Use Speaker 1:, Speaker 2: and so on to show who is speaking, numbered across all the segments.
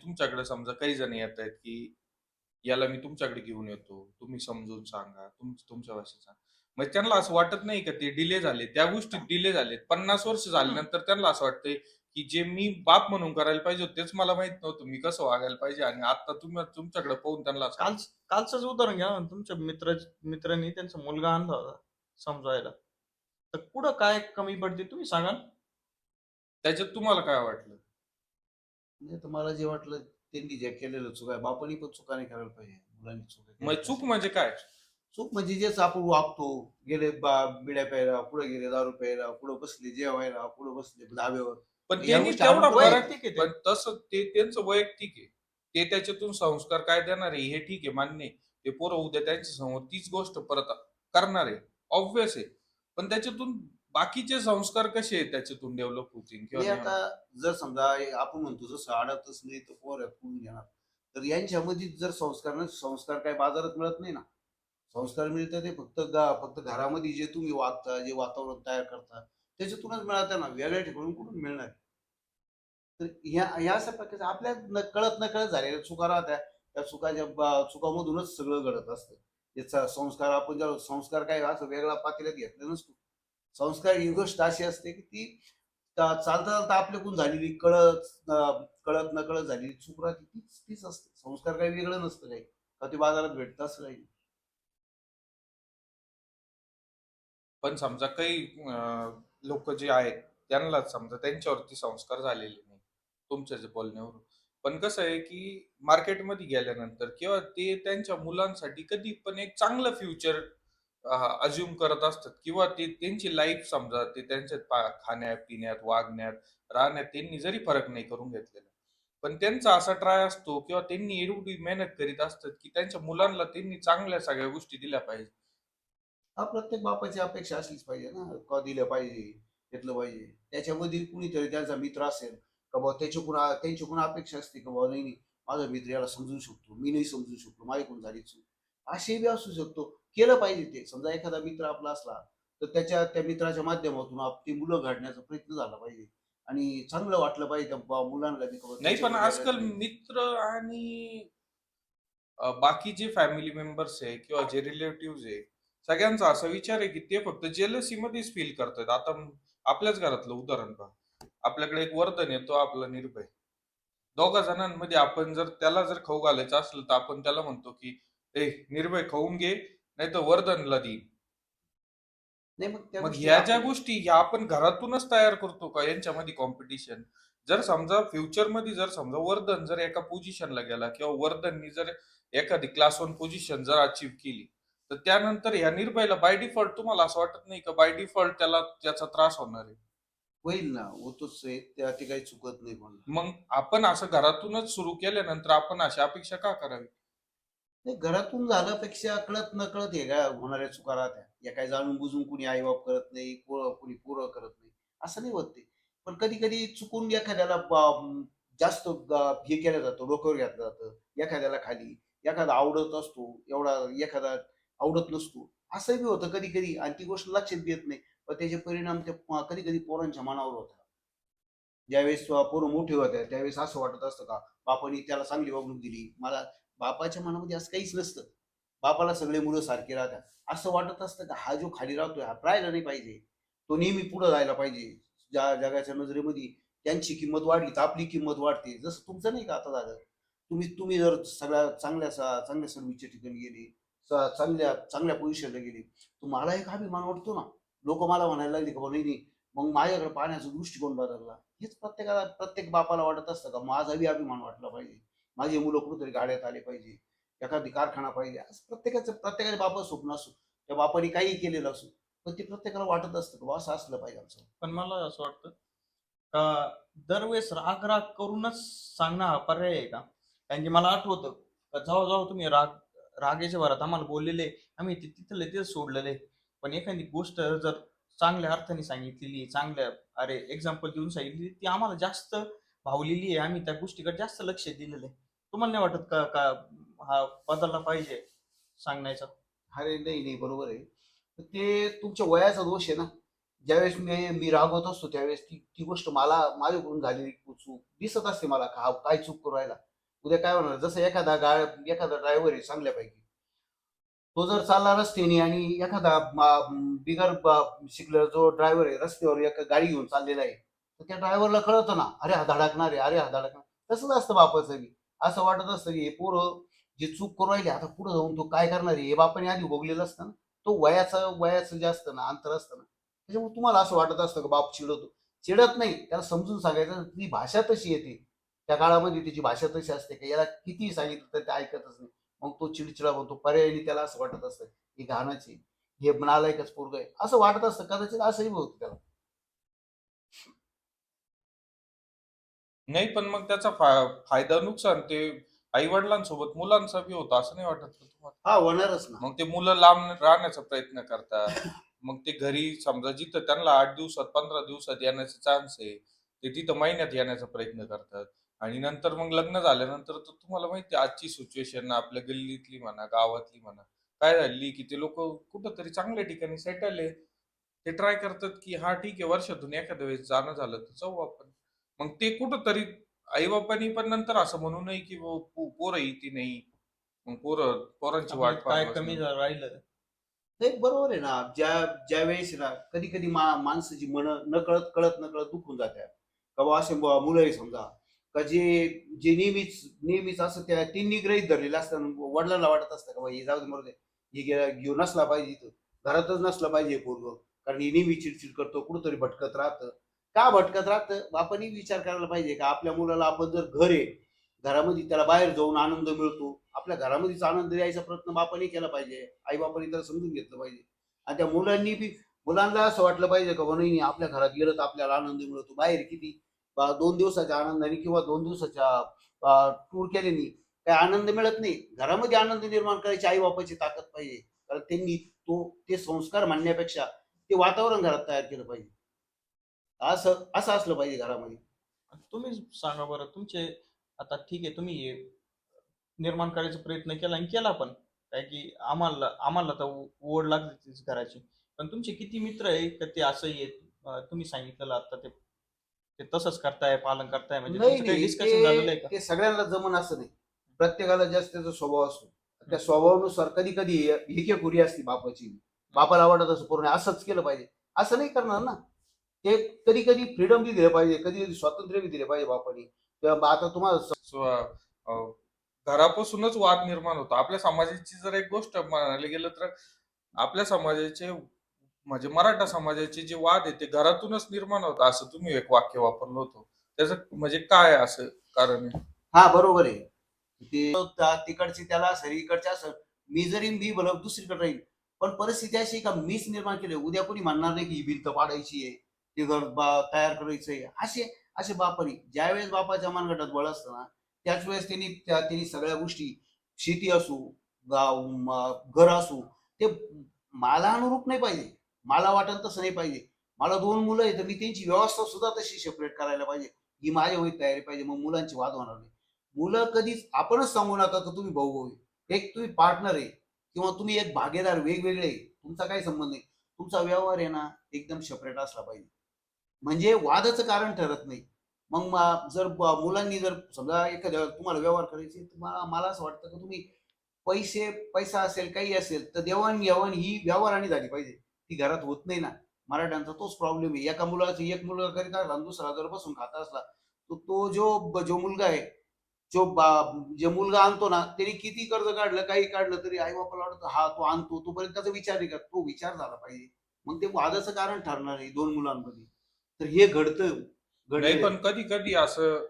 Speaker 1: तुमच्याकडे समजा काही जण येत आहेत, की याला मी तुमच्याकडे घेऊन येतो. तुम्ही समजून सांगा. तुमच्या भाषेत सांगा. मग त्यांना असं वाटत नाही का ते डिले झाले. त्या गोष्टीत डिले झालेत. 50 वर्ष
Speaker 2: हं.
Speaker 1: झाल्यानंतर त्यांना असं वाटतंय, की जे मी बाप म्हणून करायला पाहिजे होतं, तेच मला माहीत नव्हतं. मी कसं वागायला पाहिजे आणि आता तुमच्याकडे पाहून त्यांना असं वाटतं.
Speaker 2: कालचंच उदाहरण घ्या ना, तुमच्या मित्रांनी त्यांचा मुलगा आणला होता समजवायला. तर कुठं काय कमी पडते तुम्ही सांगा ना?
Speaker 1: त्याच्यात तुम्हाला काय वाटलं?
Speaker 3: म्हणजे तर मला जे वाटलं त्यांनी जे केलेलं चुका आहे, बापांनी पण चुका नाही करायला पाहिजे. मुलांनी चुका केल्या
Speaker 1: मग चूक
Speaker 3: तशा.
Speaker 1: म्हणजे काय?
Speaker 3: चूक म्हणजे जेच आपण वागतो, गेले बिड्या प्यायला, पुढे गेले दारू प्यायला, पुढे बसले जेवायला, पुढे बसले धाब्यावर.
Speaker 1: पण
Speaker 3: मग ह्या
Speaker 1: त्यांनी
Speaker 3: गोष्टी आपण
Speaker 1: तेवढा
Speaker 3: करतो.
Speaker 1: फरक
Speaker 2: वैयक्तिक आहे ते.
Speaker 1: पण तसं ते त्यांचं वैयक्तिक आहे. ते त्याच्यातून संस्कार काय देणार आहे, हे ठीक आहे, मान्य आहे. ते पोरं उद्या त्यांच्या समोर तीच गोष्ट परत करणार आहे. ऑब्व्हियस आहे. पण त्याच्यातून बाकीचे संस्कार कसे आहेत त्याच्यातून डेव्हलप होतील किंवा
Speaker 3: हे
Speaker 1: नाही
Speaker 3: आता
Speaker 1: होणार?
Speaker 3: जर समजा हे आपण म्हणतो जसं अडतच नाही तर पोर कोण घेणार. तर यांच्यामध्ये जर संस्कार काही बाजारात मिळत नाही ना. संस्कार मिळतात ते फक्त घरामध्ये जे तुम्ही वागता, जे वातावरण तयार करता, त्याच्यातूनच मिळतं ना. वेगळ्या ठिकाणून कुठून मिळणार आहे? तर ह्या अशा प्रकारच्या आपल्या नकळत झालेल्या चुका राहत्या. त्या चुकामधूनच सगळं घडत असतं. त्याचा संस्कार आपण ज्या संस्कार काय असं वेगळा पातेल्यात घेतला नसतो. संस्कार ही गोष्ट अशी असते, की ती चालता-चालता आपल्याकडून झालेली कळत-नकळत झालेली चूक राहते तीच तीच असते. संस्कार काही वेगळं नसतं काही. का ते बाजारात भेटतं असं काही नाही.
Speaker 1: पण समजा काही लोकं जे आहेत, त्यांनाच समजा त्यांच्यावरती संस्कार झालेले नाही, तुमच्या जे बोलण्यावरून. पण कसं आहे, की मार्केटमध्ये गेल्यानंतर किंवा ते त्यांच्या मुलांसाठी कधी पण एक चांगलं फ्युचर अझ्युम करत असतात किंवा ते त्यांची लाईफ समजा ते त्यांच्या खाण्यापिण्यात, वागण्यात, राहण्यात त्यांनी जरी फरक नाही करून घेतलेला. पण त्यांचा असा ट्राय असतो किंवा त्यांनी एवढी मेहनत करीत असतात, की त्यांच्या मुलांना त्यांनी चांगल्या सगळ्या गोष्टी दिल्या पाहिजे.
Speaker 3: हा प्रत्येक बापाची अपेक्षा असलीच पाहिजे ना. का दिलं पाहिजे, घेतलं पाहिजे. त्याच्यामध्ये कुणीतरी त्यांचा मित्र असेल, का बुवा त्यांच्याकडून अपेक्षा असते, की बाबा नाही, नाही, माझा मित्र याला समजू शकतो, मी नाही समजू शकलो, माझ्याकडून झाली चूक. असेही बी असू शकतो. केलं पाहिजे ते. समजा एखादा मित्र आपला असला, तर त्या मित्राच्या माध्यमातून ती मुलं घडण्याचा प्रयत्न झाला पाहिजे. आणि चांगलं वाटलं पाहिजे त्या मुलांना बी, की
Speaker 1: नाही पण
Speaker 3: त्याच्याकडे
Speaker 1: आजकाल
Speaker 3: गेल्याने
Speaker 1: मित्र आणि बाकी जे फॅमिली मेंबर्स आहे किंवा जे रिलेटिव्हज आहे, सगळ्यांचा असा विचार आहे, की ते फक्त जेलसीमध्येच फील करतायत. आता आपल्याच घरातलं उदाहरण पहा. आपल्याकडे एक वर्धन आहे, तो आपला निर्भय. दोघा जणांमध्ये आपण जर त्याला जर खाऊ घालायचं असलं, तर आपण त्याला म्हणतो, की "ए निर्भय खाऊन घे, नाहीतर वर्धनला देईन."
Speaker 3: नाही मग त्या
Speaker 1: मग
Speaker 3: गोष्टी
Speaker 1: ह्या ज्या
Speaker 3: आपण
Speaker 1: गोष्टी ह्या आपण घरातूनच तयार करतो का यांच्यामध्ये कॉम्पिटिशन? जर समजा फ्युचरमध्ये जर समजा वर्धन जर एका पोझिशनला गेला किंवा वर्धननी जर एखादी क्लास 1 पोझिशन जर अचीव्ह केली, तर त्यानंतर ह्या निर्भयला बाय डिफॉल्ट तुम्हाला असं वाटत नाही का बाय डिफॉल्ट त्याला त्याचा त्रास होणार आहे?
Speaker 3: होईल ना, होतोच आहे. ते काही चुकत नाही कोणाला.
Speaker 1: मग आपण असं घरातूनच सुरू केल्यानंतर आपण अशा अपेक्षा का करावी?
Speaker 3: ते घरातून झाल्यापेक्षा कळत-नकळत हे काय होणाऱ्या चुका राहत्या. या काही जाणून-बुजून कुणी आई-बाप करत नाही, कुणी पोरं करत नाही. असं नाही होत ते. पण कधी-कधी चुकून एखाद्याला जास्त हे केलं जातं, डोक्यावर घेतलं जातं. एखाद्याला खाली, एखादा आवडत असतो, एखादा आवडत नसतो. असंही होतं कधी-कधी आणि ती गोष्ट लक्षात येत नाही. पण त्याचे परिणाम त्या कधी-कधी पोरांच्या मनावर होतात. ज्यावेळेस पोरं मोठी होतात, त्यावेळेस असं वाटत असतं का, बापाने त्याला चांगली वागणूक दिली. बापाच्या मनामध्ये असं काहीच नसतं. बापाला सगळे मुलं सारखे राहतात. असं वाटत असतं का हा जो खाली राहतोय हा राहायला नाही पाहिजे. तो नेहमी पुढे जायला पाहिजे. ज्या जगाच्या नजरेमध्ये त्यांची किंमत वाढली तर आपली किंमत वाढते. जसं तुमचं नाही का आता झालं. तुम्ही तुम्ही जर सगळ्या चांगल्या सर्व्हिसच्या ठिकाणी गेले, चांगल्या चांगल्या पोझिशनला गेले, तुम्हाला एक अभिमान वाटतो ना. लोकं मला म्हणायला लागले की "बाबा नाही, नाही." मग माझ्याकडे पाहण्याचा दृष्टिकोन बदलला. हेच प्रत्येक बापाला वाटत असतं का माझा बी अभिमान वाटला पाहिजे. माझी मुलं कुठेतरी गाड्यात आले पाहिजे. एखादी कारखाना पाहिजे. असं प्रत्येकाच्या बापाचं स्वप्न असो. त्या बापाने काहीही केलेलं असो. पण ते प्रत्येकाला वाटत असतं, की बुवा असं असलं पाहिजे आमचं.
Speaker 2: पण मला असं वाटतं का दरवेळेस राग-राग करूनच सांगणं हा पर्याय आहे का? कारण की मला आठवतं का जेव्हा-जेव्हा तुम्ही रागेच्या भरात आम्हाला बोललेले, आम्ही ते तिथल्या तिथं सोडलेलं आहे. पण एखादी गोष्ट जर चांगल्या अर्थाने सांगितलेली, चांगल्या अरे एक्झाम्पल देऊन सांगितली, ती आम्हाला जास्त भावलेली आहे. आम्ही त्या गोष्टीकडे जास्त लक्ष दिलेलं आहे. तुम्हाला नाही वाटत का का हा बदलला पाहिजे सांगण्याचा?
Speaker 3: अरे नाही, नाही बरोबर आहे. तर ते तुमच्या वयाचा दोष आहे ना. ज्यावेळेस मी रागवत असतो त्यावेळेस ती ती गोष्ट मला माझ्याकडून झालेली चूक दिसत असते मला, का हा काय चूक करू राहिला. उद्या काय होणार, जसं एखादा ड्रायव्हर आहे चांगल्यापैकी, तो जर चालला रस्त्याने आणि एखादा बिगर शिकलेला जो ड्रायव्हर आहे रस्त्यावर एका गाडी घेऊन चाललेला आहे, तर त्या ड्रायव्हरला कळतं ना, अरे हा धडकणार आहे, अरे हा धडकणार. तसंच असतं बापाचं बी. असं वाटत असतं की हे पोरं जे चूक करू राहिले आता पुढे जाऊन तो काय करणार आहे हे बापाने आधी भोगलेलं असतं ना. तो वयाचं जे असतं ना, अंतर असतं ना, त्याच्यामुळे तुम्हाला असं वाटत असतं की बाप चिडवतो. चिडत नाही, त्याला समजून सांगायचं, ती भाषा तशी येते त्या काळामध्ये, तिची भाषा तशी असते की याला किती सांगितलं तर ते ऐकतच नाही. मग तो चिडचिडा बनतो, पर्यायी त्याला असं वाटत असतं ही घाणाची, हे नालायकच पोरग आहे असं वाटत असतं, कदाचित असंही होतं त्याला.
Speaker 1: नाही, पण मग त्याचा फायदा नुकसान ते आई-वडिलांसोबत मुलांचा बी होतं असं नाही वाटत का तुम्हाला?
Speaker 3: हा, होणारच ना.
Speaker 1: मग ते मुलं लांब राहण्याचा प्रयत्न करतात. मग ते घरी समजा जिथं त्यांना 8 दिवसात, 15 दिवसात येण्याचा चान्स आहे, ते तिथं महिन्यात येण्याचा प्रयत्न करतात. आणि नंतर मग लग्न झाल्यानंतर तर तुम्हाला माहिती आहे आजची सिच्युएशन आपल्या गल्लीतली म्हणा, गावातली म्हणा, काय झाली की ते लोकं कुठेतरी चांगल्या ठिकाणी सेटल आहे. ते ट्राय करतात की हां, ठीक आहे वर्षातून एखाद्या वेळेस जाणं झालं तर जाऊ आपण. मग ते कुठेतरी आई-बापांनी पण नंतर असं म्हणू नये की पोरं येती नाही. मग पोरांची
Speaker 2: आपल्यात
Speaker 1: वाट पाहत
Speaker 2: काय कमी
Speaker 1: बसणं.
Speaker 2: राहिलं.
Speaker 3: नाही, बरोबर आहे ना. ज्या वेळेस ना कधी कधी माणसाची मन कळत दुखून जातात. का बुवा असे मुलं आहे समजा, का जे नेहमीच नेहमीच असं त्यांनी गृहीत धरलेलं असतं, वडिलांना वाटत असतं का बा हे जाऊ दे मरू दे, हे घेऊन नसला पाहिजे इथं, घरातच नसलं पाहिजे पोरग, कारण हे नेहमी चिडचिड करतो, कुठंतरी भटकत राहतं. का भटकत राहतं, बापानी विचार करायला पाहिजे का आपल्या मुलाला आपण जर घर आहे, घरामध्ये त्याला बाहेर जाऊन आनंद मिळतो, आपल्या घरामध्येच आनंद द्यायचा प्रयत्न बापाने केला पाहिजे, आई बापाने त्याला समजून घेतलं पाहिजे. आणि त्या मुलांनी बी मुलांना असं वाटलं पाहिजे का "बुवा, नाही आपल्या घरात गेलं तर आपल्याला आनंद मिळतो, बाहेर किती 2 दिवसाच्या आनंदाने किंवा 2 दिवसाच्या टूर केल्याने काही आनंद मिळत नाही. घरामध्ये आनंद निर्माण करायची आई बापाची ताकद पाहिजे, कारण त्यांनी ते संस्कार म्हणण्यापेक्षा ते वातावरण घरात तयार केलं पाहिजे. असं असं असलं पाहिजे घरामध्ये.
Speaker 2: तुम्ही सांगा बरं तुमचे, आता ठीक आहे तुम्ही हे निर्माण करायचा प्रयत्न केला आणि केला पण, काय की आम्हाला आम्हाला तर ओढ लागली तीच करायची. पण तुमचे किती मित्र आहे का ते असंही आहेत, तुम्ही सांगितलेलं आता ते ते तसंच करताय, पालन करताय, म्हणजे
Speaker 3: नाही
Speaker 2: तुमचं काही
Speaker 3: नाही,
Speaker 2: डिस्कशन
Speaker 3: ते
Speaker 2: झालेलं आहे का?
Speaker 3: ते सगळ्यांना जमन असं नाही. प्रत्येकाला ज्याचा त्याचा स्वभाव असतो. त्या स्वभावानुसार कधी कधी एकेकुरी असते बापाची. बापाला आवडत असं पूर्ण असंच केलं पाहिजे असं नाही करणार ना. ते कधी कधी फ्रीडम बी दिलं पाहिजे, कधी कधी स्वातंत्र्य बी दिलं पाहिजे बापाने. आता तुम्हाला
Speaker 1: अ, घरापासूनच वाद निर्माण होतो. आपल्या समाजाची जर एक गोष्ट म्हणायला गेलं तर आपल्या समाजाचे म्हणजे मराठा समाजाचे जे वाद आहे ते घरातूनच निर्माण होतात असं तुम्ही एक वाक्य वापरलं होतं. त्याचं म्हणजे काय असं कारण आहे?
Speaker 3: हा, बरोबर आहे. ते तिकडची त्याला असेल, इकडच्या असेल. मी जरी मी भलं दुसरीकडे राहील, पण परिस्थिती अशी आहे का मीच निर्माण केली. उद्या कोणी म्हणणार नाही की ही भिंत पाडायची आहे, ते घर तयार करायचंय. असे असे बापानी ज्यावेळेस बापाच्या मनगटात बळ असतं ना, त्याच वेळेस त्यांनी सगळ्या गोष्टी, शेती असू, घर असू, ते मला अनुरूप नाही पाहिजे. मला वाटेल तसं नाही पाहिजे. मला 2 मुलं आहेत, तर मी त्यांची व्यवस्था सुद्धा तशी सेपरेट करायला पाहिजे. ही माझ्या वही तयारी पाहिजे. मग मुलांची वाद होणार नाही. मुलं कधीच आपणच सांगू नका की तुम्ही भाऊ भाऊ आहे. एक तुम्ही पार्टनर आहे किंवा तुम्ही एक भागीदार वेगवेगळे आहे. तुमचा काही संबंध नाही. तुमचा व्यवहार आहे ना एकदम सेपरेट असला पाहिजे. म्हणजे वादाचं कारण ठरत नाही. मग जर मुलांनी जर समजा एखाद्या तुम्हाला व्यवहार करायचे, तर मला असं वाटतं की तुम्ही पैसा असेल, काही असेल, तर देवाण-घेवाण ही व्यवहाराने झाली पाहिजे. ती घरात होत नाही ना. मराठ्यांचा तोच प्रॉब्लेम आहे. एक मुलगा करीत असला आणि दुसरा जर बसून खात असला, तर तो जो मुलगा आहे, जे मुलगा आणतो ना, त्याने किती कर्ज काढलं, काही काढलं, तरी आई-बापाला वाटतं, हा तो आणतो, तोपर्यंत त्याचा विचार नाही करत. तो विचार झाला पाहिजे. मग ते वादाचं कारण ठरणार आहे 2 मुलांमध्ये. तर हे
Speaker 1: नाही,
Speaker 3: घडलेलं
Speaker 1: पण
Speaker 3: आहे.
Speaker 1: कधी-कधी असं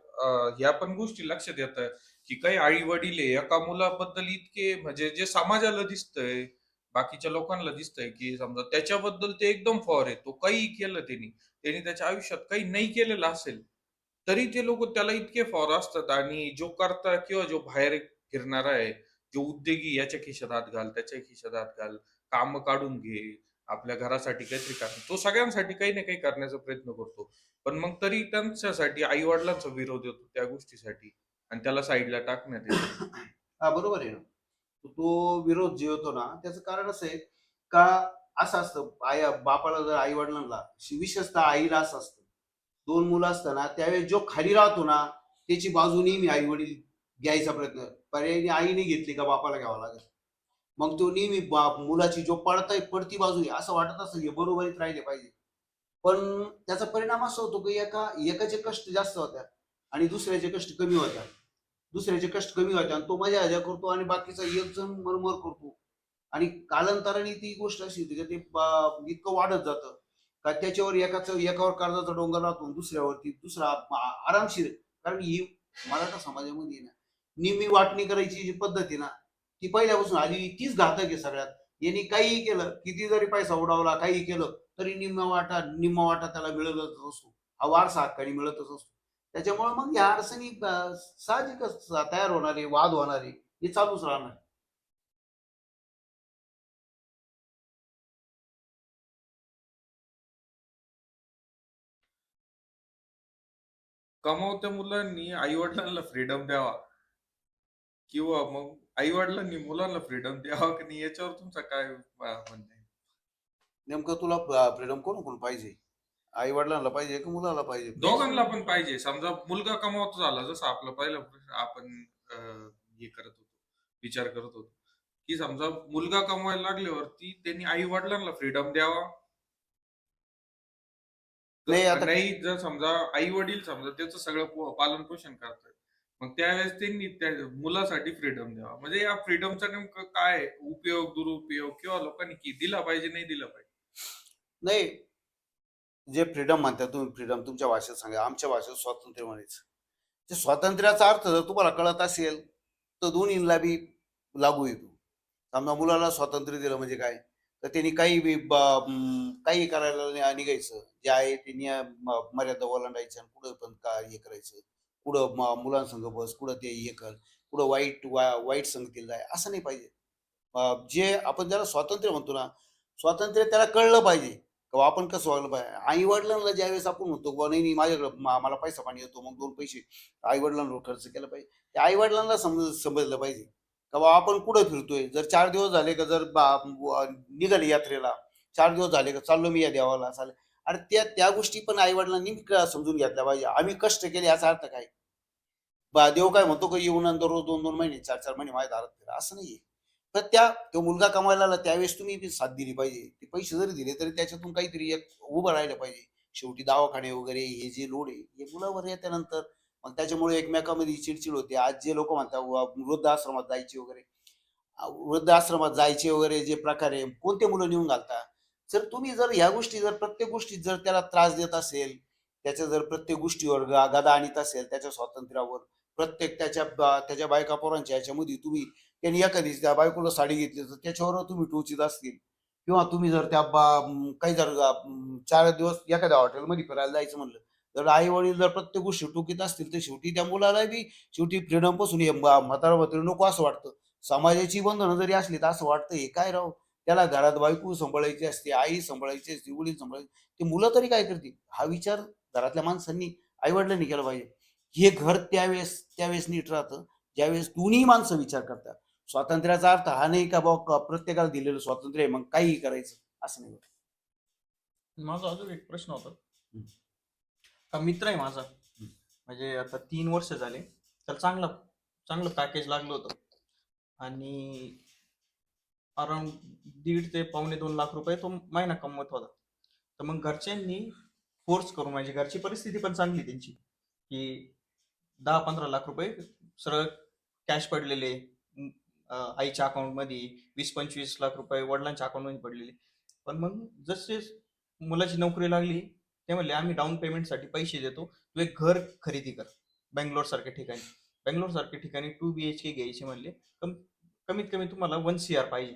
Speaker 1: ह्या पण गोष्टी लक्षात येतात, की काही आई-वडील आहे एका मुलाबद्दल इतके म्हणजे जे समाजाला दिसतंय, बाकीच्या लोकांना दिसतंय, की समजा त्याच्याबद्दल ते एकदम फॉर आहे. तो काहीही केलं त्यांनी. त्याने त्याच्या आयुष्यात काही नाही केलेलं असेल, तरी ते लोकं त्याला इतके फॉर असतात आणि जो करता किंवा जो बाहेर फिरणारा आहे, जो उद्योगी याच्या खिशात हात घाल, त्याच्या खिशात हात घाल, कामं काढून घे, आपल्या घरासाठी काहीतरी कर. तो सगळ्यांसाठी काही ना काही करण्याचा प्रयत्न करतो. पण मग तरी त्यांच्यासाठी आई-वडिलांचा विरोध होतो त्या गोष्टीसाठी आणि त्याला साईडला टाकण्यात येतं.
Speaker 3: हां, बरोबर आहे ना. तो विरोध जे होतो ना, त्याचं कारण असं आहे का, असं असतं बापाला जर आई-वडिलांना, विशेषतः आईला असं असतं. 2 मुलं असताना त्यावेळेस जो खाली राहतो ना, त्याची बाजू नेहमी आई-वडील घ्यायचा प्रयत्न, पर्यायी आईने घेतली का बापाला घ्यावा लागेल. मग तो नेहमी मुलाची जो पडती बाजू आहे असं वाटत असेल हे बरोबरीत राहिले पाहिजे. पण त्याचा परिणाम असा होतो की एकाचे कष्ट जास्त होतात आणि दुसऱ्याचे कष्ट कमी होतात. दुसऱ्याचे कष्ट कमी होतात आणि तो मजा मजा करतो आणि बाकीचा एक जण मरमर करतो. आणि कालांतराने ती गोष्ट अशी होती की ते इतकं वाढत जातं का त्याच्यावर एकावर कर्जाचा डोंगर राहतो, दुसऱ्यावरती दुसरा आरामशीर. कारण ही मराठा समाजामध्ये ना निम्मी वाटणी करायची जी पद्धत आहे ना ती पहिल्यापासून आली, तीच घातक आहे सगळ्यात. यांनी काहीही केलं, किती जरी पैसा उडवला, काही केलं तरी निम्मा वाटा त्याला मिळतच असतो. हा वारसा हक्काने मिळतच असतो. त्याच्यामुळे मग या अडचणी साहजिकच तयार होणारे, वाद होणारे, हे चालूच राहणार.
Speaker 1: कमावत्या मुलांनी आई वडिलांना फ्रीडम द्यावा किंवा मग आई वडिलांनी मुलांना फ्रीडम द्यावा की नाही, याच्यावर तुमचं काय म्हणणं आहे?
Speaker 3: नेमकं तुला फ्रीडम कोण पाहिजे? आई वडिलांना पाहिजे की मुलाला पाहिजे?
Speaker 1: दोघांना पण पाहिजे. समजा मुलगा कमावतो झाला, जसं आपलं पहिलं प्रश्न आपण हे करत होतो, विचार करत होतो, की समजा मुलगा कमवायला लागल्यावरती त्यांनी आई वडिलांना फ्रीडम द्यावा.
Speaker 3: नाही आता
Speaker 1: नाही, जर समजा आई वडील समजा त्याचं सगळं पालन पोषण करतात, मग त्यावेळेस त्यांनी त्या मुलासाठी फ्रीडम द्यावा. म्हणजे या फ्रीडमचा नेमकं काय उपयोग, दुरुपयोग किंवा लोकांनी दिला पाहिजे, नाही दिला पाहिजे?
Speaker 3: नाही, जे फ्रीडम म्हणता तुम्ही, फ्रीडम तुमच्या भाषेत सांगा, आमच्या भाषेत स्वातंत्र्य म्हणायचं. ते स्वातंत्र्याचा अर्थ जर तुम्हाला कळत असेल तर दोन्हीला बी लागू येतो. समजा मुलाला स्वातंत्र्य दिलं म्हणजे काय, तर त्यांनी काही करायला निघायचं, जे आहे ते मर्यादा ओलांडायच्या आणि पुढं पण हे करायचं. पुढं मुलांसंग बस, पुढं ते हे कर, पुढं वाईट संगतीला जाय, असं नाही पाहिजे. जे आपण ज्याला स्वातंत्र्य म्हणतो ना, स्वातंत्र्य त्याला कळलं पाहिजे किंवा आपण कसं वागलं पाहिजे. आई वडिलांना ज्यावेळेस आपण म्हणतो बुवा नाही नाही माझ्याकडे मला पैसा पाणी येतो, मग दोन पैसे आई वडिलांवर खर्च केला पाहिजे. त्या आई वडिलांना समजलं पाहिजे का बा आपण कुठं फिरतोय. जर 4 दिवस झाले का, जर निघाले यात्रेला, 4 दिवस झाले का चाललो मी या देवाला चालेल, अरे त्या त्या गोष्टी पण आई वडिलांनी समजून घेतल्या पाहिजे. आम्ही कष्ट केले याचा अर्थ काय? देव काय म्हणतो का येऊन आणि दररोज 2-2 महिने 4-4 महिने माझ्या दारात फिरा, असं नाहीये. तर तो मुलगा कमवायला आला त्यावेळेस तुम्ही बी साथ दिली पाहिजे. ते पैसे जरी दिले तरी त्याच्यातून काहीतरी एक उभं राहिलं पाहिजे. शेवटी दवाखाने वगैरे हे जे लोड आहे हे मुलावर येत्यानंतर मग त्याच्यामुळे एकमेकांमध्ये चिडचिड होते. आज जे लोक म्हणतात वृद्धाश्रमात जायचे वगैरे, वृद्धाश्रमात जायचे वगैरे जे प्रकार आहे, कोणते मुलं नेऊन घालता. जर तुम्ही जर ह्या गोष्टी जर प्रत्येक गोष्टीत जर त्याला त्रास देत असेल, त्याच्या जर प्रत्येक गोष्टीवर गदा आणीत असेल, त्याच्या स्वातंत्र्यावर, प्रत्येक त्याच्या बायका पोरांच्या ह्याच्यामध्ये तुम्ही, त्यांनी एखादी त्या बायकोला साडी घेतली तर त्याच्यावर तुम्ही टोचीत असतील, किंवा तुम्ही जर काही जर 4 दिवस एखाद्या हॉटेलमध्ये फिरायला जायचं म्हणलं, जर आई वडील जर प्रत्येक गोष्टी टोकीत असतील तर शेवटी त्या मुलाला बी शेवटी फ्रीडम पासून म्हातारा म्हातारी नको असं वाटतं. समाजाची बंधनं जरी असली तर असं वाटतं हे काय राव, त्याला घरात बायको सांभाळायची असते, आई सांभाळायची असते, वडील सांभाळायचे, ते मुलं तरी काय करतील, हा विचार घरातल्या माणसांनी, आई वडिलांनी केला पाहिजे. हे घर त्यावेळेस त्यावेळेस नीट राहतं ज्यावेळेस दोन्ही माणसं विचार करतात. स्वातंत्र्याचा अर्थ हा नाही का बाबा प्रत्येकाला दिलेलं स्वातंत्र्य आहे मग काहीही करायचं, असं नाही.
Speaker 2: माझा अजून एक प्रश्न होता.
Speaker 3: हम्म.
Speaker 2: का मित्र आहे माझा, म्हणजे आता 3 वर्ष झाले, तर चांगलं चांगलं पॅकेज लागलं होतं आणि अराउंड 1.5 ते 2.5 लाख रुपये तो महिना कमवत होता. तर मग घरच्यांनी फोर्स करून, म्हणजे घरची परिस्थिती पण चांगली त्यांची, की 10-15 लाख रुपये सरळ कॅश पडलेले आईच्या अकाउंटमध्ये, 20-25 लाख रुपये वडिलांच्या अकाउंटमध्ये पडलेले. पण मग जसे मुलाची नोकरी लागली, ते म्हणले आम्ही डाऊन पेमेंटसाठी पैसे देतो, तू एक घर खरेदी कर बेंगलोर सारख्या ठिकाणी. बेंगलोर सारख्या ठिकाणी 2 BHK घ्यायचे म्हणले, कमीत कमी तुम्हाला 1 CR पाहिजे.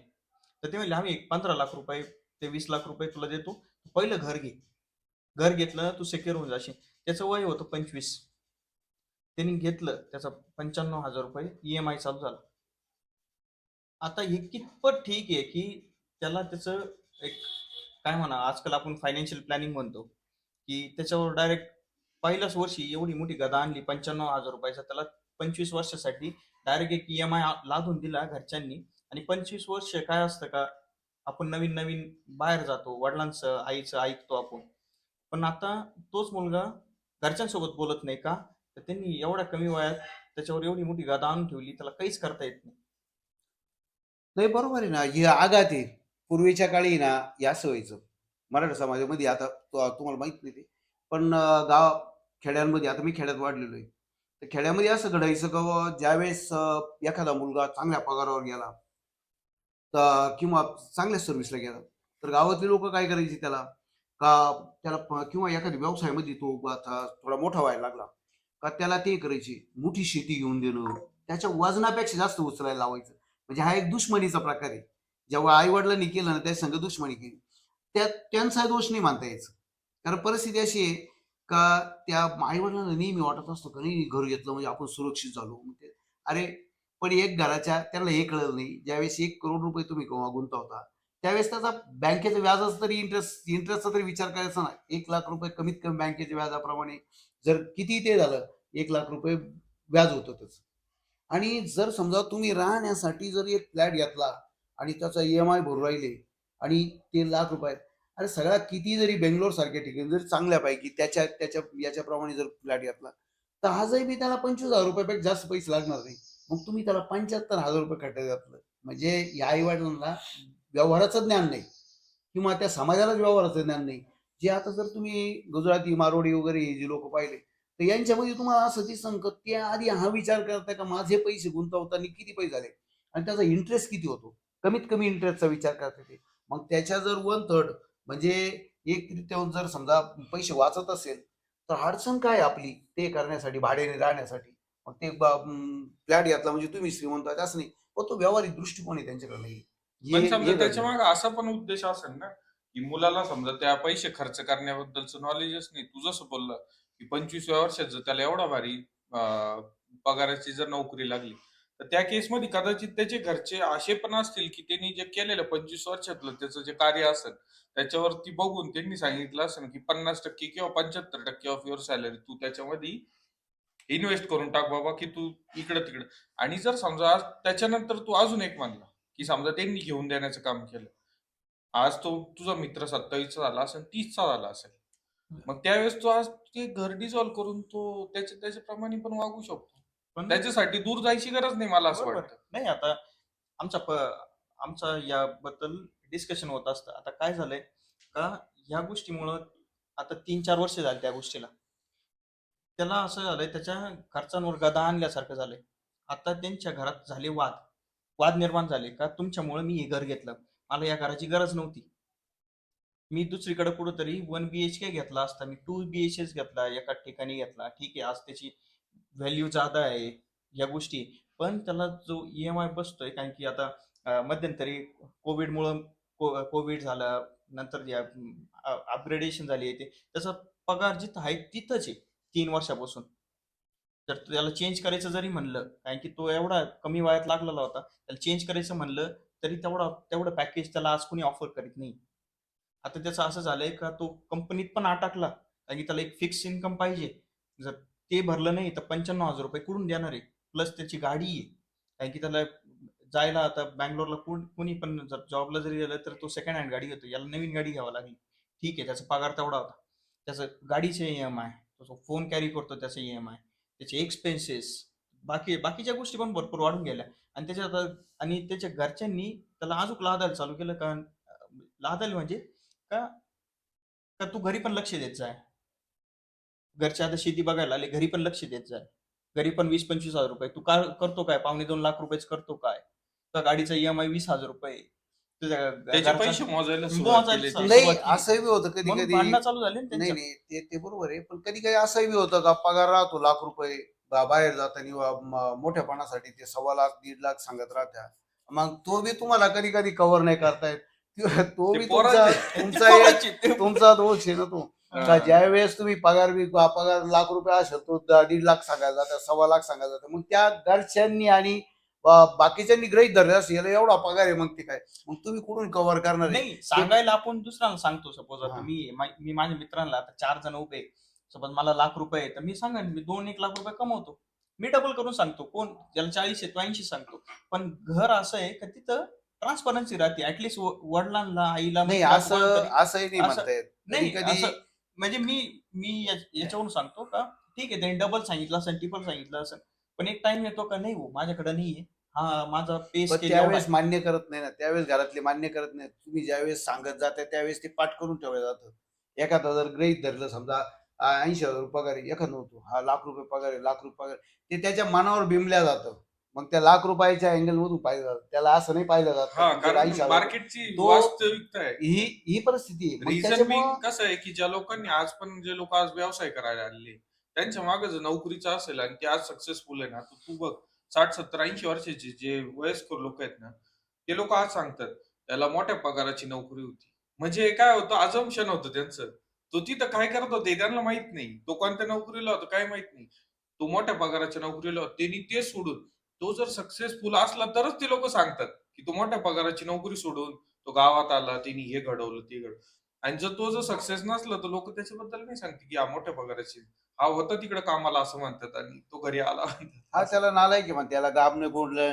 Speaker 2: तर ते म्हणले आम्ही 15 लाख रुपये ते 20 लाख रुपये तुला देतो, तू पहिलं घर घे. घर घेतलं तू सेक्युअर होऊन जाशील. त्याचं वय होतं 25. त्यांनी घेतलं, त्याचा 95,000 रुपये EMI चालू झाला. आता हे कितपत ठीक आहे की त्याला त्याचं एक, काय म्हणा, आजकाल आपण फायनान्शियल प्लॅनिंग म्हणतो, की त्याच्यावर डायरेक्ट पहिल्याच वर्षी एवढी मोठी गदा आणली 95,000 रुपयाचा, त्याला 25 वर्षासाठी डायरेक्ट एक EMI लादून दिला घरच्यांनी. आणि 25 वर्ष काय असतं का, आपण नवीन नवीन बाहेर जातो, वडिलांचं आईचं ऐकतो आपण. पण आता तोच मुलगा घरच्यांसोबत बोलत नाही का, तर त्यांनी एवढ्या कमी वयात त्याच्यावर एवढी मोठी गादा आणून ठेवली, त्याला काहीच करता येत नाही.
Speaker 3: नाही बरोबर आहे ना, ही आघात आहे. पूर्वीच्या काळी ना हे असं व्हायचं. मराठा समाजामध्ये आता तुम्हाला माहित नाही ते. पण खेड्यांमध्ये आता मी खेड्यात वाढलेलो आहे. तर खेड्यामध्ये असं घडायचं का बुवा ज्यावेळेस एखादा मुलगा चांगल्या पगारावर गेला किंवा चांगल्या सर्व्हिसला गेला, तर गावातली लोकं काय करायची त्याला, का त्याला किंवा एखाद्या व्यवसायामध्ये तो आता थोडा मोठा व्हायला लागला, का त्याला ते करायची, मोठी शेती घेऊन देणं, त्याच्या वजनापेक्षा जास्त उचलायला लावायचं. म्हणजे हा एक दुश्मनीचा प्रकार आहे. जेव्हा आई-वडिलांनी केलं ना, त्या संग दुश्मनी केली. त्यांचा दोष नाही मानता यायचं. कारण परिस्थिती अशी आहे, का त्या आई-वडिलांना नेहमी वाटत असतं, का नाही घर घेतलं म्हणजे आपण सुरक्षित झालो. मग अरे, पण एक घराच्या त्यांना हे कळलं नाही. ज्यावेळेस ₹1,00,00,000 तुम्ही गुंतवता, त्यावेळेस त्याचा बँकेचं व्याजाचा तरी इंटरेस्टचा तरी विचार करायचा ना. ₹1,00,000 कमीत कमी बँकेच्या व्याजाप्रमाणे जर किती ते झालं, ₹1,00,000 व्याज होतं त्याचं. आणि जर समजा तुम्ही राहण्यासाठी जर एक फ्लॅट घेतला आणि त्याचा EMI भरून राहिले आणि ते ₹1,00,000 अरे सगळ्यात किती जरी बेंगलोर सारख्या ठिकाणी जर चांगल्यापैकी त्याच्या त्याच्या याच्याप्रमाणे जर फ्लॅट घेतला, तर आजही बी त्याला ₹25,000 पेक्षा जास्त पैसे लागणार नाही. मग तुम्ही त्याला ₹75,000 खड्ड्यात घातलं. म्हणजे या आई-वडिलांना व्यवहाराचं ज्ञान नाही किंवा त्या समाजालाच व्यवहाराचं ज्ञान नाही. जे आता जर तुम्ही गुजराती, मारवाडी वगैरे हे जे लोकं पाहिले, तर यांच्यामध्ये तुम्हाला असं दिसन का ते आधी हा विचार करताय का माझे पैसे गुंतवताना किती पैसे झाले आणि त्याचा इंटरेस्ट किती होतो. कमीत कमी इंटरेस्टचा विचार करतात ते. मग त्याच्या जर 1/3 म्हणजे एकरीत्या जर समजा पैसे वाचत असेल, तर अडचण काय आपली ते करण्यासाठी, भाड्याने राहण्यासाठी. मग ते फ्लॅट घेतला म्हणजे तुम्ही श्रीमंत आहेत असं नाही. पण तो व्यावहारिक दृष्टिकोन आहे त्यांच्याकडे नाही.
Speaker 1: पण
Speaker 3: हे
Speaker 1: समजा
Speaker 3: हे
Speaker 1: त्याच्या
Speaker 3: गरजेचं आहे.
Speaker 1: मागे असा पण उद्देश असेल ना, की मुलाला समजा त्या पैसे खर्च करण्याबद्दलचं नॉलेजच नाही. तू जसं बोलला, की 25व्या वर्षात जर त्याला एवढा भारी पगाराची जर नोकरी लागली, तर त्या केसमध्ये कदाचित त्याचे घरचे असे पण असतील, की त्यांनी जे केलेलं 25 वर्षातलं त्याचं जे कार्य असेल, त्याच्यावरती बघून त्यांनी सांगितलं असेल, की 50% किंवा 75% ऑफ युअर सॅलरी तू त्याच्यामध्ये इन्व्हेस्ट करून टाक बाबा, की तू इकडं-तिकडं. आणि जर समजा आज त्याच्यानंतर तू अजून एक म्हणला, की समजा त्यांनी घेऊन देण्याचं काम केलं. आज तो तुझा मित्र 27चा झाला असेल, 30चा झाला असेल. मग त्यावेळेस तो आज ते घर डिसॉल्व्ह करून तो त्याच्याप्रमाणे पण वागू शकतो.
Speaker 2: पण
Speaker 1: त्याच्यासाठी दूर जायची गरज नाही मला असं
Speaker 2: बरोबर.
Speaker 1: वाटतं.
Speaker 2: नाही आता आमचा आमचा याबद्दल डिस्कशन होत असतं. आता काय झालंय का ह्या गोष्टीमुळं आता 3-4 वर्ष झाली त्या गोष्टीला. त्याला असं झालंय त्याच्या खर्चांवर गदा आणल्यासारखं झालंय. आता त्यांच्या घरात झाले वाद. वाद निर्माण झाले का तुमच्यामुळे मी हे घर घेतलं. मला या घराची गरज नव्हती. मी दुसरीकडे कुठेतरी 1 BHK घेतला असता. मी 2 BHS घेतला. एका ठिकाणी घेतला. ठीक आहे, आज त्याची व्हॅल्यू जादा आहे. या गोष्टी. पण त्याला जो EMI बसतोय कारण की आता मध्यंतरी कोविडमुळं कोविड झालं. नंतर अपग्रेडेशन झाली आहे ते. त्याचा पगार जिथं आहे तिथंच आहे 3 वर्षापासून. तर त्याला चेंज करायचं जरी म्हणलं, कारण की तो एवढा कमी वयात लागलेला होता. त्याला चेंज करायचं म्हणलं, तरी तेवढं पॅकेज त्याला आज कोणी ऑफर करीत नाही. आता त्याचं असं झालंय का तो कंपनीत पण अटकला, कारण की त्याला एक फिक्स इन्कम पाहिजे. जर ते भरलं नाही, तर ₹95,000 कुठून देणार आहे? प्लस त्याची गाडी आहे. कारण की त्याला जायला आता बंगलोरला कोणी पण जर जॉबला जरी गेलं, तर तो सेकंड हँड गाडी घेतो. याला नवीन गाडी घ्यावी लागली. ठीक आहे, त्याचा पगार तेवढा होता. त्याचं गाडीचे EMI, तो फोन कॅरी करतो त्याचे EMI, त्याचे एक्सपेन्सेस, बाकीच्या गोष्टी पण भरपूर वाढून गेल्या. आणि आणि त्याच्या घरच्यांनी त्याला अजून लादायला चालू केलं. कारण लादायला म्हणजे का का तू घरी पण लक्ष देत जाय. घरचे आता शेती बघायला आले, घरी पण लक्ष देत जाय. घरी पण 20-25,000 तू काय करतो काय? ₹2.5 लाख करतो काय? तुझ्या गाडीचा EMI ₹20,000 तुझ्या
Speaker 1: त्याचे
Speaker 2: घरचा
Speaker 1: पैसे मोजायला सुरुवात
Speaker 2: मोजायला
Speaker 1: केली
Speaker 3: नाही
Speaker 1: त्याची.
Speaker 2: सुरुवात केली.
Speaker 3: असंही बी होतं कधी
Speaker 2: म्हणून
Speaker 3: कधी.
Speaker 2: भांडणं चालू झाली ना
Speaker 3: नाही
Speaker 2: त्यांच्यात.
Speaker 3: नाही ते ते बरोबर आहे. पण कधी काही असंही बी होतं का पगार राहतो ₹1,00,000 बाहेर जाताना मोठेपणासाठी ते 1.25 लाख 1.5 लाख सांगत राहत्या. मग तो बी तुम्हाला कधी कधी कव्हर नाही करतायत. तो
Speaker 1: ते
Speaker 3: बी
Speaker 1: पोराचे.
Speaker 3: तुमचा दोष आहे ना तो. का
Speaker 1: हां.
Speaker 3: ज्या वेळेस तुम्ही पगार ₹1,00,000 असेल तो 1.5 लाख सांगायला जातात, 1.25 लाख सांगायला जातात. मग त्या घरच्यांनी आणि बाकीच्यांनी गृहीत धरलं असेल याला एवढा पगार आहे मग ते काय. मग तुम्ही कुठून कव्हर करणार आहे?
Speaker 2: नाही, सांगायला आपण दुसऱ्याला सांगतो. सपोज आता
Speaker 3: हा.
Speaker 2: मी माझ्या मित्रांना आता 4 जण उभे आहे. सपोज मला ₹1,00,000 आहे, तर मी सांगेन मी 2-1 लाख कमवतो. मी डबल करून सांगतो. कोण ज्याला 40 आहे तो 80 सांगतो. पण घर असं आहे का तिथं ट्रान्सपरन्सी राहते. ऍटलीस्ट वडिलांना, आईला
Speaker 3: नाही
Speaker 2: मित्राला कोणाला तरी
Speaker 3: असंही नाही
Speaker 2: असं
Speaker 3: म्हणता येत. कधी
Speaker 2: नाही
Speaker 3: कधी
Speaker 2: असं म्हणजे मी याच्यावरून सांगतो का ठीक आहे, त्यांनी डबल सांगितलं असेल, ट्रिपल सांगितलं असेल. पण एक टाइम येतो का नाही हो माझ्याकडे नाहीये, हा माझा पे
Speaker 3: पण
Speaker 2: स्केल एवढा
Speaker 3: त्यावेळेस
Speaker 2: आहे.
Speaker 3: मान्य करत नाही ना, त्यावेळेस घरातले मान्य करत नाही. तुम्ही ज्यावेळेस सांगत जाता त्यावेळेस ते पाठ करून ठेवलं जातं. एखादा जर गृहीत धरलं समजा 80,000 पगार आहे, एखादा म्हणतो हा ₹1,00,000 पगार आहे, ₹1,00,000 पगार आहे. ते त्याच्या मनावर बिंबल्या जातं. मग त्या ₹1,00,000च्या अँगलमधून पाहिलं जातं. त्याला असं नाही पाहिलं जात का
Speaker 1: हा,
Speaker 3: तुमच्याकडे
Speaker 1: कारण
Speaker 3: 80,000
Speaker 1: मार्केटची
Speaker 3: तो
Speaker 1: वास्तविकता आहे.
Speaker 3: ही ही परिस्थिती आहे. मग
Speaker 1: रिझन बिंग
Speaker 3: त्याच्यामुळं
Speaker 1: कसं आहे, की ज्या लोकांनी आज पण जे लोक आज व्यवसाय करायला आलेले, त्यांच्या मागे जर नोकरीचं असेल आणि ते आज सक्सेसफुल आहे ना, तर तू बघ 60, 70, 80 वर्षाचे जे वयस्कर लोक आहेत ना, ते लोक आज सांगतात, त्याला मोठ्या पगाराची नोकरी होती. म्हणजे काय होतं, अझम्पशन होतं त्यांचं. तो तिथं काय करत होते त्यांना माहित नाही. तो कोणत्या नोकरीला होता काय माहित नाही. तो मोठ्या पगाराच्या नोकरीला होता. त्यांनी ते सोडून तो जर सक्सेसफुल असला तरच ते लोकं सांगतात, की तो मोठ्या पगाराची नोकरी सोडून तो गावात आला, त्यांनी हे घडवलं, ते घडवलं. आणि जर तो जर सक्सेस नसला, तर लोकं त्याच्याबद्दल नाही सांगते, की हा मोठ्या पगाराची. हा होता तिकडे कामाला असं म्हणतात आणि तो घरी आला म्हणतात
Speaker 3: हा
Speaker 1: असं.
Speaker 3: त्याला नालायक आहे म्हणते, त्याला गाबणं गोडलं